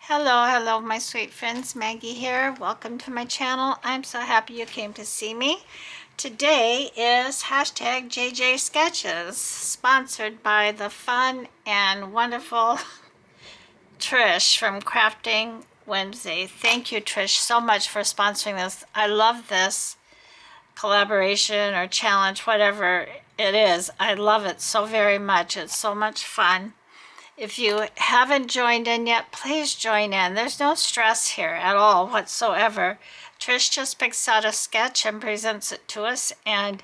Hello, hello, my sweet friends. Maggie here. Welcome to my channel. I'm so happy you came to see me. Today is hashtag JJ Sketches, sponsored by the fun and wonderful Trish from Crafting Wednesday. Thank you, Trish, so much for sponsoring this. I love this collaboration or challenge, whatever it is. I love it so very much. It's so much fun. If you haven't joined in yet, please join in. There's no stress here at all whatsoever. Trish just picks out a sketch and presents it to us, and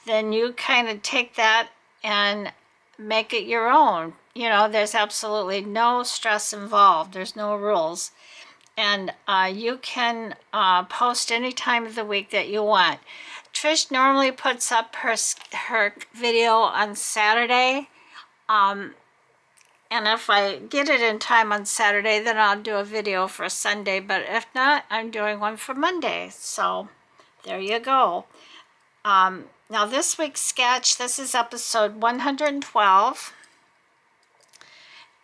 then you kind of take that and make it your own. You know, there's absolutely no stress involved. There's no rules. And you can post any time of the week that you want. Trish normally puts up her video on Saturday. And if I get it in time on Saturday, then I'll do a video for Sunday. But if not, I'm doing one for Monday. So there you go. Now this week's sketch, this is episode 112.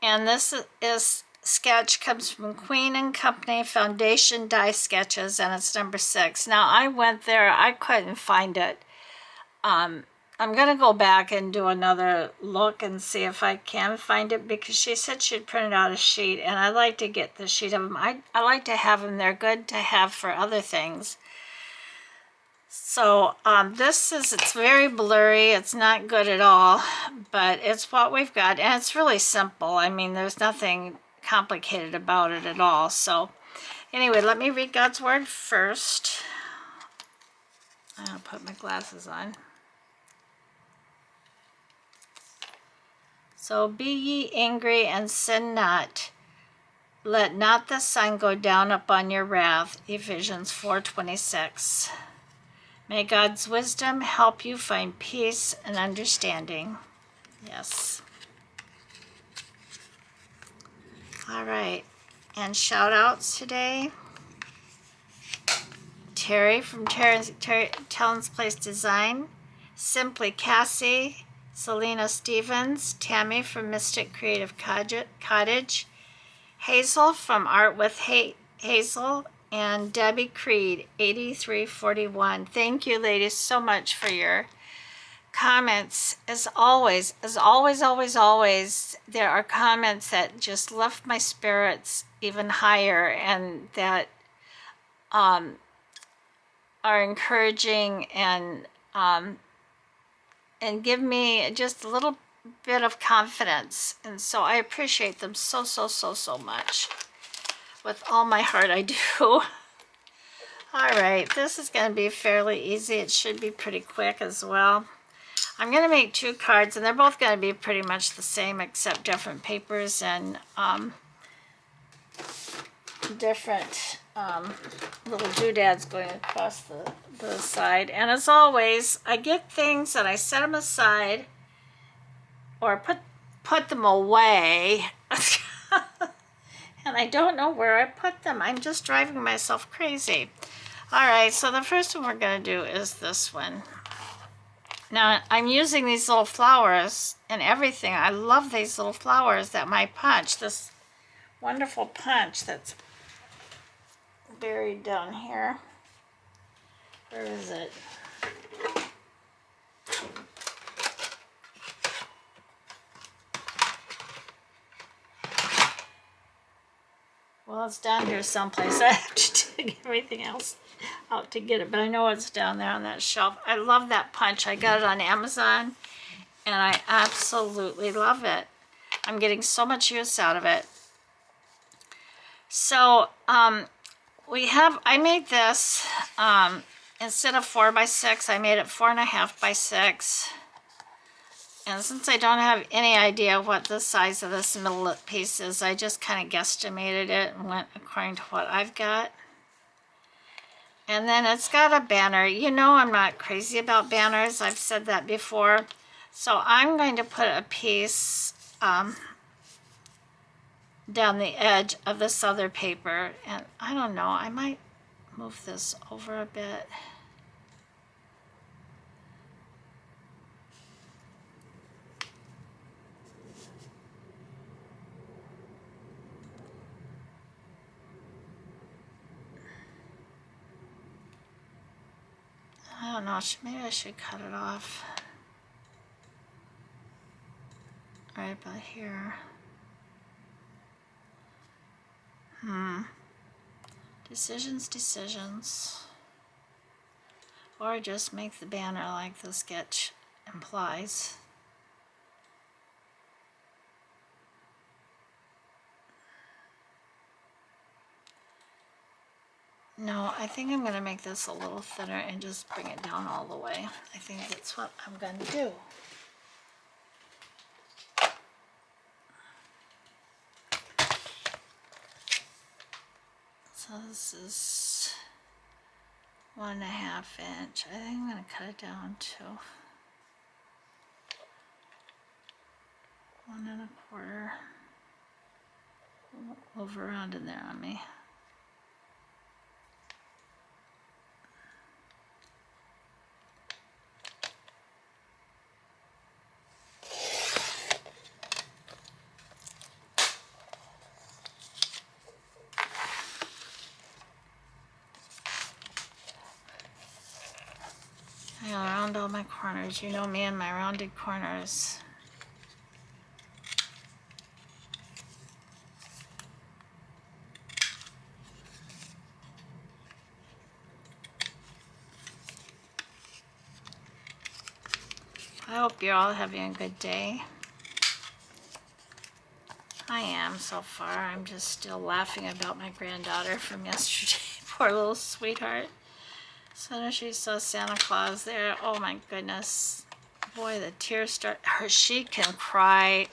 And this sketch comes from Queen and Company Foundation Die Sketches, and it's number 6. Now I went there, I couldn't find it. I'm going to go back and do another look and see if I can find it, because she said she'd printed out a sheet, and I like to get the sheet of them. I like to have them. They're good to have for other things. So it's very blurry. It's not good at all, but it's what we've got, and it's really simple. I mean, there's nothing complicated about it at all. So anyway, let me read God's Word first. I'll put my glasses on. So be ye angry and sin not. Let not the sun go down upon your wrath. Ephesians 4:26. May God's wisdom help you find peace and understanding. Yes. All right. And shout outs today. Terry from Talon's Place Design. Simply Cassie. Selena Stevens, Tammy from Mystic Creative Cottage, Hazel from Art with Hazel, and Debbie Creed, 8341. Thank you, ladies, so much for your comments. As always, there are comments that just lift my spirits even higher, and that are encouraging and give me just a little bit of confidence. And so I appreciate them so much. With all my heart, I do. All right, this is going to be fairly easy. It should be pretty quick as well. I'm going to make 2 cards, and they're both going to be pretty much the same, except different papers and different little doodads going across the side. And as always, I get things and I set them aside or put them away and I don't know where I put them. I'm just driving myself crazy. All right, so the first one we're going to do is this one. Now I'm using these little flowers and everything. I love these little flowers that my punch, this wonderful punch that's buried down here. Where is it? Well, it's down here someplace. I have to dig everything else out to get it, but I know it's down there on that shelf. I love that punch. I got it on Amazon, and I absolutely love it. I'm getting so much use out of it. So, I made this, instead of 4 by 6, I made it 4.5 by 6. And since I don't have any idea what the size of this middle piece is, I just kind of guesstimated it and went according to what I've got. And then it's got a banner. You know I'm not crazy about banners. I've said that before. So I'm going to put a piece down the edge of this other paper, and I don't know, I might move this over a bit. don't know, maybe I should cut it off right about here. Decisions. Or just make the banner like the sketch implies. No, I think I'm going to make this a little thinner and just bring it down all the way. I think that's what I'm going to do. So this is 1.5 inch. I think I'm going to cut it down to 1.25. Move around in there on me. I gotta round all my corners. You know me and my rounded corners. I hope you're all having a good day. I am so far. I'm just still laughing about my granddaughter from yesterday. Poor little sweetheart. As soon as she saw Santa Claus there, oh my goodness. Boy, the tears start. She can cry.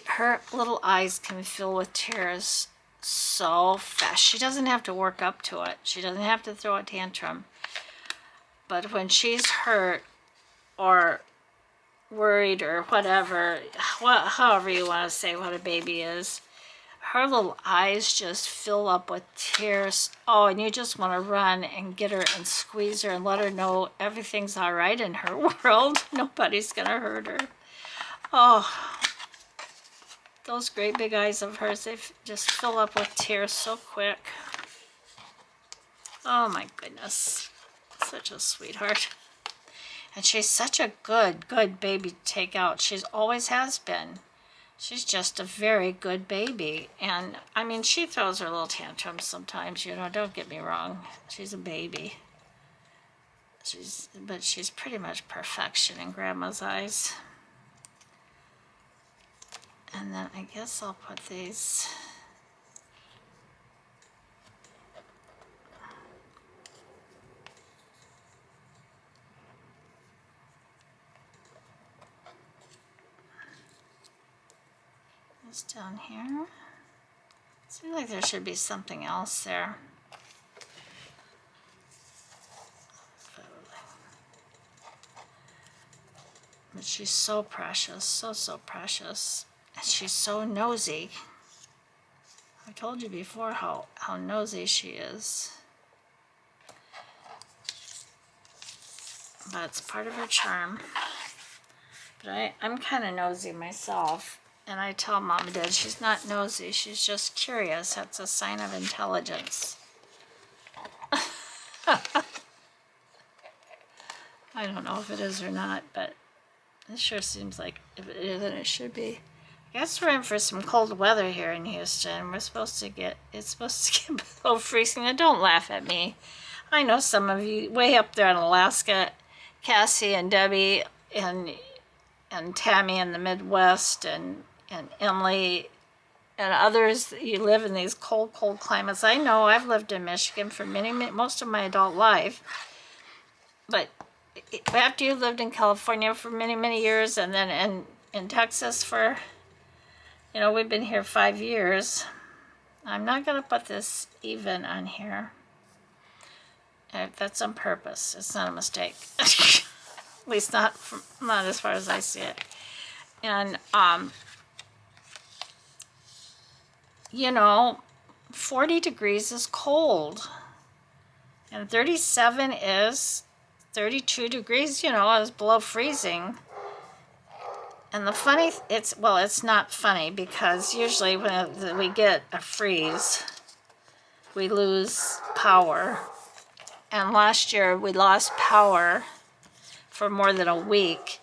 Her little eyes can fill with tears so fast. She doesn't have to work up to it. She doesn't have to throw a tantrum. But when she's hurt or worried or whatever, however you want to say what a baby is, her little eyes just fill up with tears. Oh, and you just want to run and get her and squeeze her and let her know everything's all right in her world. Nobody's going to hurt her. Oh, those great big eyes of hers, they just fill up with tears so quick. Oh my goodness. Such a sweetheart. And she's such a good baby to take out. She's always has been. She's just a very good baby. And I mean, she throws her little tantrums sometimes, you know, don't get me wrong. She's a baby. But she's pretty much perfection in Grandma's eyes. And then I guess I'll put these. Down here. Seems like there should be something else there. But she's so precious, so precious. And she's so nosy. I told you before how nosy she is. But it's part of her charm. But I'm kind of nosy myself. And I tell Mom and Dad she's not nosy, she's just curious. That's a sign of intelligence. I don't know if it is or not, but it sure seems like if it is, then it should be. I guess we're in for some cold weather here in Houston. It's supposed to get below freezing. Now don't laugh at me. I know some of you way up there in Alaska, Cassie and Debbie and Tammy in the Midwest and Emily and others, you live in these cold climates. I know I've lived in Michigan for most of my adult life, but after you lived in California for many years and then in Texas for, you know, we've been here 5 years. I'm not going to put this even on here. That's on purpose. It's not a mistake. At least not as far as I see it. And you know, 40 degrees is cold. And 37 is 32 degrees, you know, is below freezing. And the it's not funny because usually when we get a freeze, we lose power. and last year we lost power for more than a week.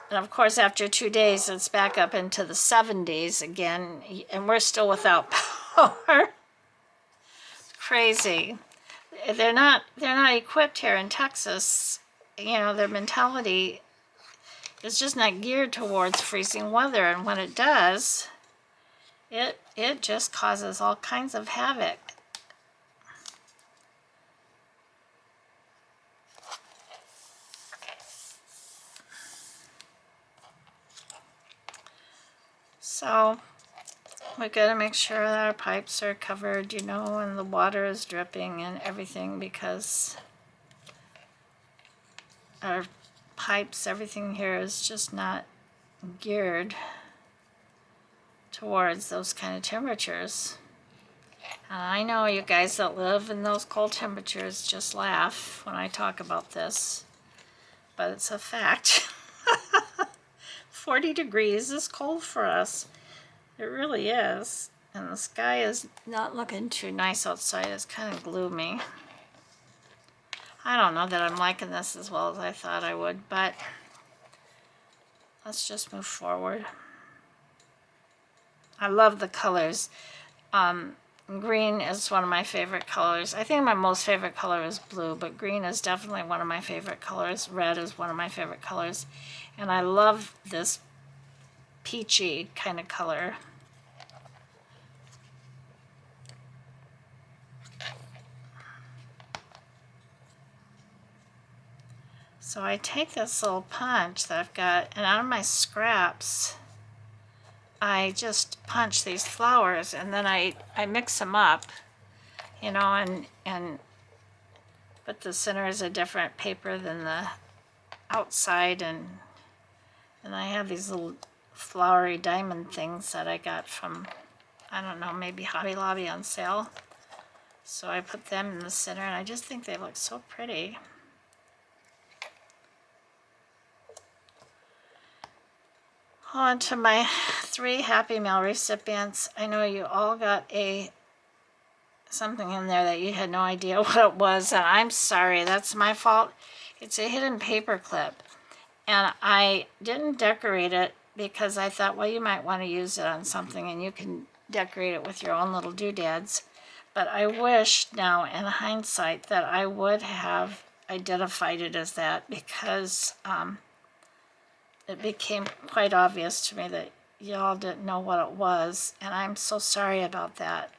And of course, after 2 days, it's back up into the 70s again, and we're still without power. Crazy. They're not equipped here in Texas. You know, their mentality is just not geared towards freezing weather, and when it does, it just causes all kinds of havoc. So we got to make sure that our pipes are covered, you know, and the water is dripping and everything, because our pipes, everything here is just not geared towards those kind of temperatures. And I know you guys that live in those cold temperatures just laugh when I talk about this, but it's a fact. 40 degrees is cold for us. It really is. And the sky is not looking too nice outside. It's kind of gloomy. I don't know that I'm liking this as well as I thought I would, but let's just move forward. I love the colors. Green is one of my favorite colors. I think my most favorite color is blue, but green is definitely one of my favorite colors. Red is one of my favorite colors. And I love this peachy kind of color. So I take this little punch that I've got, and out of my scraps, I just punch these flowers, and then I mix them up, you know, and but the center is a different paper than the outside, and I have these little flowery diamond things that I got from, I don't know, maybe Hobby Lobby on sale. So I put them in the center, and I just think they look so pretty. On to my 3 Happy Mail recipients. I know you all got something in there that you had no idea what it was, and I'm sorry, that's my fault. It's a hidden paper clip, and I didn't decorate it because I thought, well, you might want to use it on something and you can decorate it with your own little doodads. But I wish now in hindsight that I would have identified it as that, because it became quite obvious to me that y'all didn't know what it was, and I'm so sorry about that.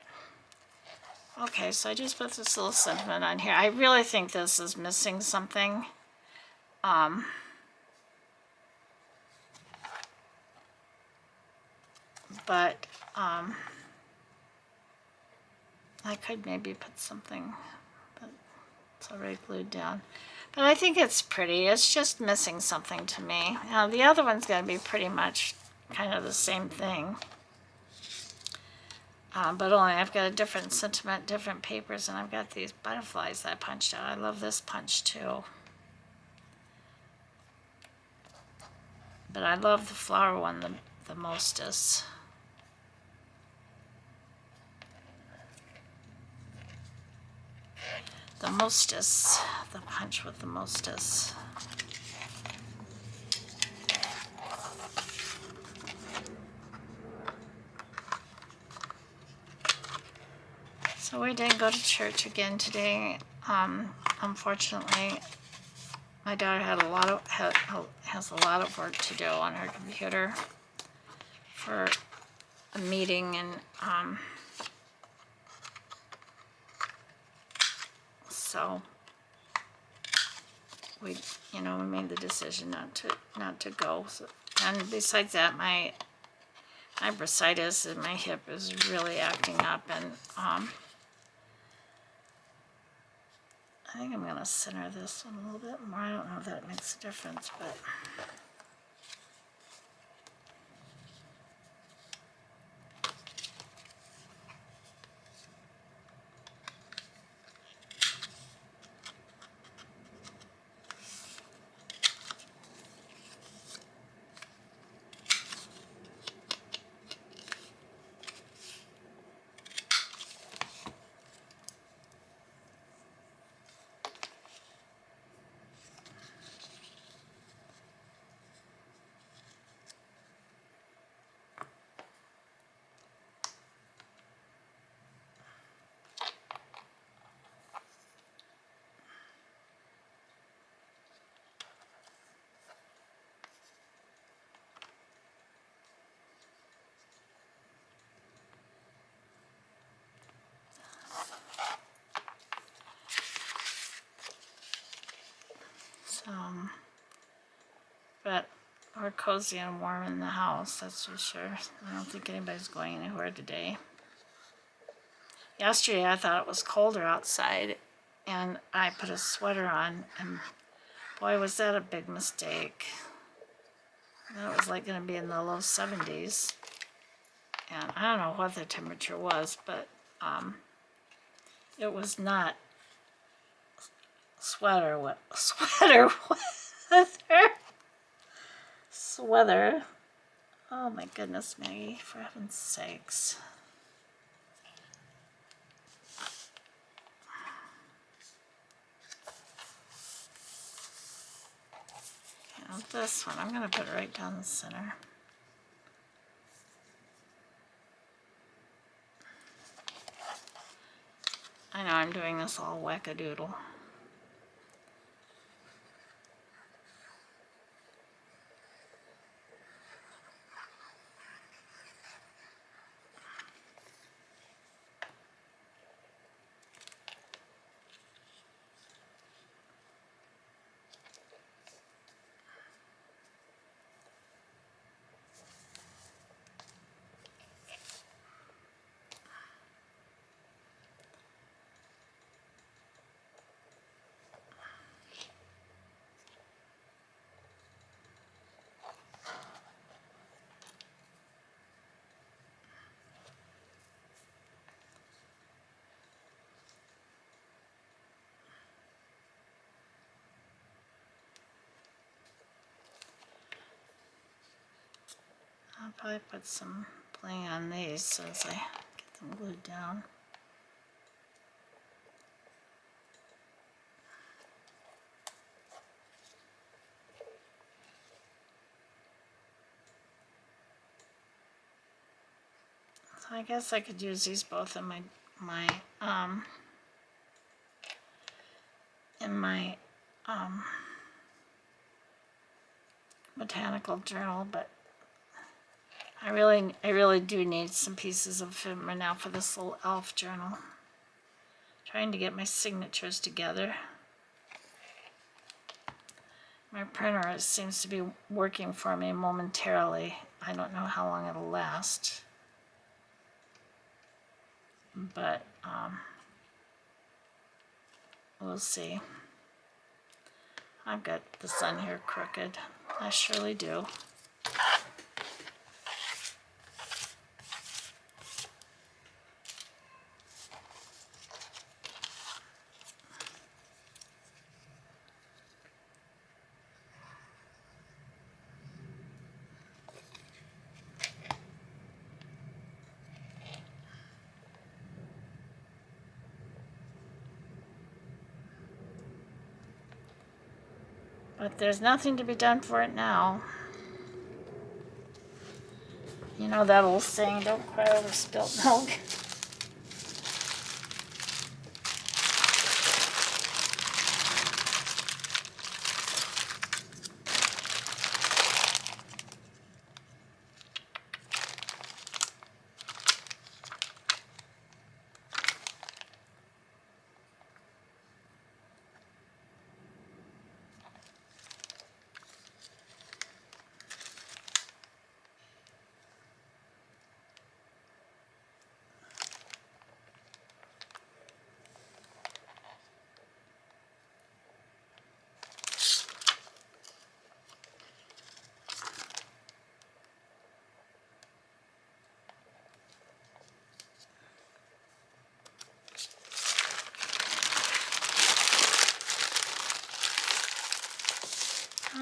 Okay, so I just put this little sentiment on here. I really think this is missing something. But I could maybe put something, but it's already glued down. But I think it's pretty. It's just missing something to me. Now the other one's going to be pretty much kind of the same thing. But only I've got a different sentiment, different papers, and I've got these butterflies that I punched out. I love this punch too. But I love the flower one the mostest. The mostest, the punch with the mostest. So we didn't go to church again today. Unfortunately, my daughter had has a lot of work to do on her computer for a meeting, and so we made the decision not to go. So, and besides that, my bursitis in my hip is really acting up, and I think I'm going to center this one a little bit more. I don't know if that makes a difference, but But we're cozy and warm in the house, that's for sure. I don't think anybody's going anywhere today. Yesterday I thought it was colder outside, and I put a sweater on, and boy, was that a big mistake. It was like going to be in the low 70s, and I don't know what the temperature was, but it was not sweater weather. Oh my goodness, Maggie, for heaven's sakes. Now this one, I'm going to put it right down the center. I know I'm doing this all wackadoodle. I'll probably put some bling on these so as I get them glued down. So I guess I could use these both in my botanical journal, but I really do need some pieces of film now for this little elf journal. Trying to get my signatures together. My printer seems to be working for me momentarily. I don't know how long it'll last, but we'll see. I've got the sun here crooked. I surely do. But there's nothing to be done for it now. You know that old saying, don't cry over spilt milk.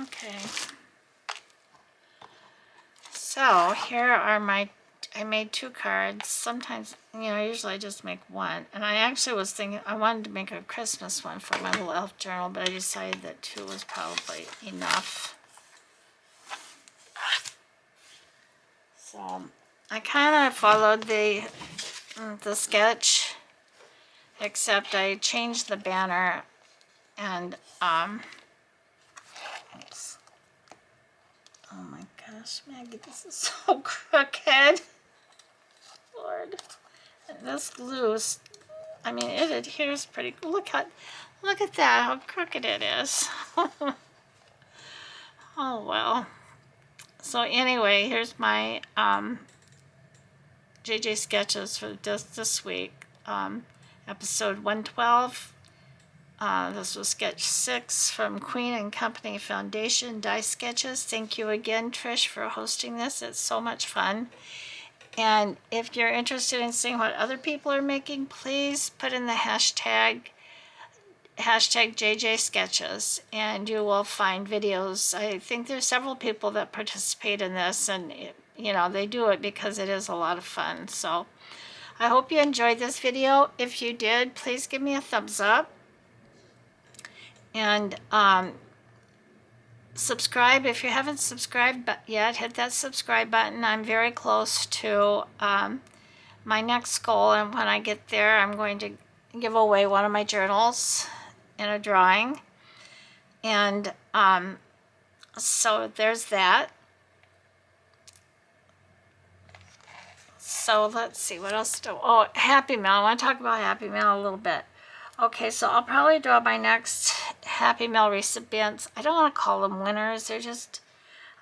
Okay. So here are I made 2 cards. Sometimes, usually I just make one. And I actually was thinking, I wanted to make a Christmas one for my little elf journal, but I decided that 2 was probably enough. So I kind of followed the sketch, except I changed the banner and, oops. Oh my gosh, Maggie, this is so crooked. Lord. And this glue is, it adheres pretty good. Look at that, how crooked it is. Oh, well. So anyway, here's my JJ sketches for this week. Episode 112. This was sketch 6 from Queen and Company Foundation Die Sketches. Thank you again, Trish, for hosting this. It's so much fun. And if you're interested in seeing what other people are making, please put in the hashtag JJ Sketches, and you will find videos. I think there's several people that participate in this, and you know, they do it because it is a lot of fun. So I hope you enjoyed this video. If you did, please give me a thumbs up, and subscribe if you haven't subscribed yet. Hit that subscribe button. I'm very close to my next goal, and when I get there, I'm going to give away one of my journals in a drawing. And so there's that. So let's see, what else do, oh, Happy Mail. I want to talk about Happy Mail a little bit. Okay, so I'll probably draw my next Happy Mail recipients. I don't want to call them winners. They're just,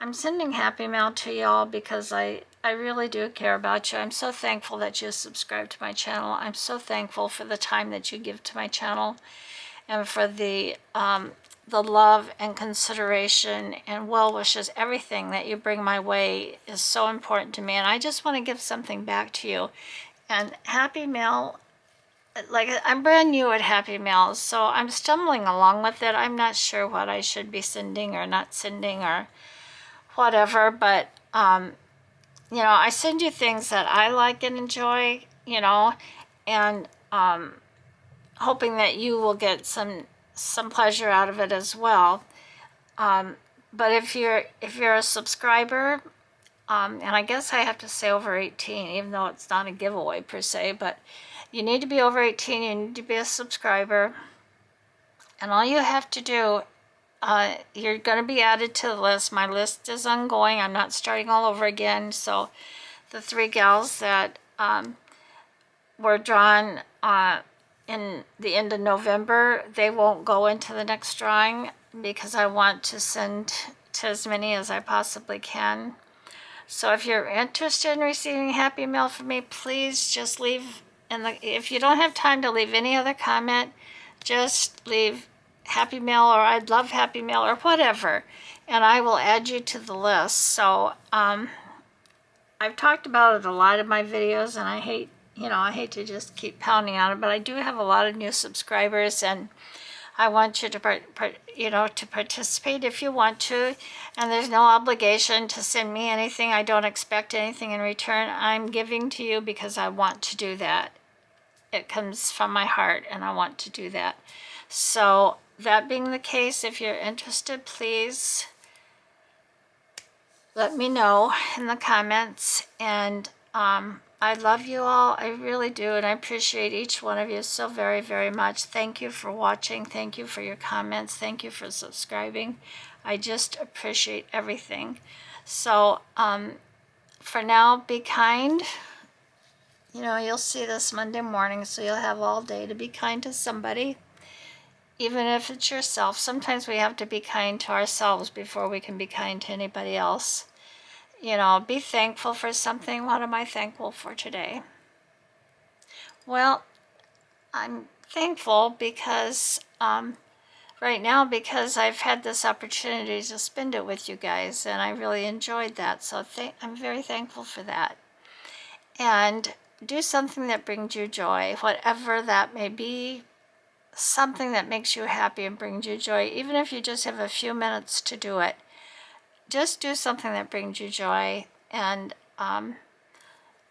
I'm sending Happy Mail to y'all because I really do care about you. I'm so thankful that you subscribe to my channel. I'm so thankful for the time that you give to my channel, and for the love and consideration and well wishes. Everything that you bring my way is so important to me, and I just want to give something back to you. And Happy Mail, like, I'm brand new at Happy Mail, so I'm stumbling along with it. I'm not sure what I should be sending or not sending or whatever, but you know, I send you things that I like and enjoy, you know, and hoping that you will get some pleasure out of it as well. But if you're a subscriber, and I guess I have to say over 18, even though it's not a giveaway per se, but you need to be over 18, you need to be a subscriber, and all you have to do, you're going to be added to the list. My list is ongoing. I'm not starting all over again. So the 3 gals that were drawn in the end of November, they won't go into the next drawing because I want to send to as many as I possibly can. So if you're interested in receiving Happy Mail from me, please just leave if you don't have time to leave any other comment, just leave Happy Mail or I'd love Happy Mail or whatever, and I will add you to the list. So I've talked about it a lot in my videos, and I hate to just keep pounding on it, but I do have a lot of new subscribers, and I want you to to participate if you want to, and there's no obligation to send me anything. I don't expect anything in return. I'm giving to you because I want to do that. It comes from my heart, and I want to do that. So that being the case, if you're interested, please let me know in the comments, and I love you all. I really do, and I appreciate each one of you so very, very much. Thank you for watching. Thank you for your comments. Thank you for subscribing. I just appreciate everything. So for now, be kind. You know, you'll see this Monday morning, so you'll have all day to be kind to somebody, even if it's yourself. Sometimes we have to be kind to ourselves before we can be kind to anybody else. You know, be thankful for something. What am I thankful for today? Well, I'm thankful because right now, because I've had this opportunity to spend it with you guys, and I really enjoyed that. So I'm very thankful for that. And do something that brings you joy, whatever that may be, something that makes you happy and brings you joy, even if you just have a few minutes to do it. Just do something that brings you joy, and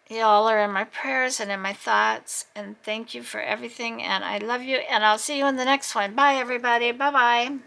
you all are in my prayers and in my thoughts, and thank you for everything, and I love you, and I'll see you in the next one. Bye, everybody. Bye-bye.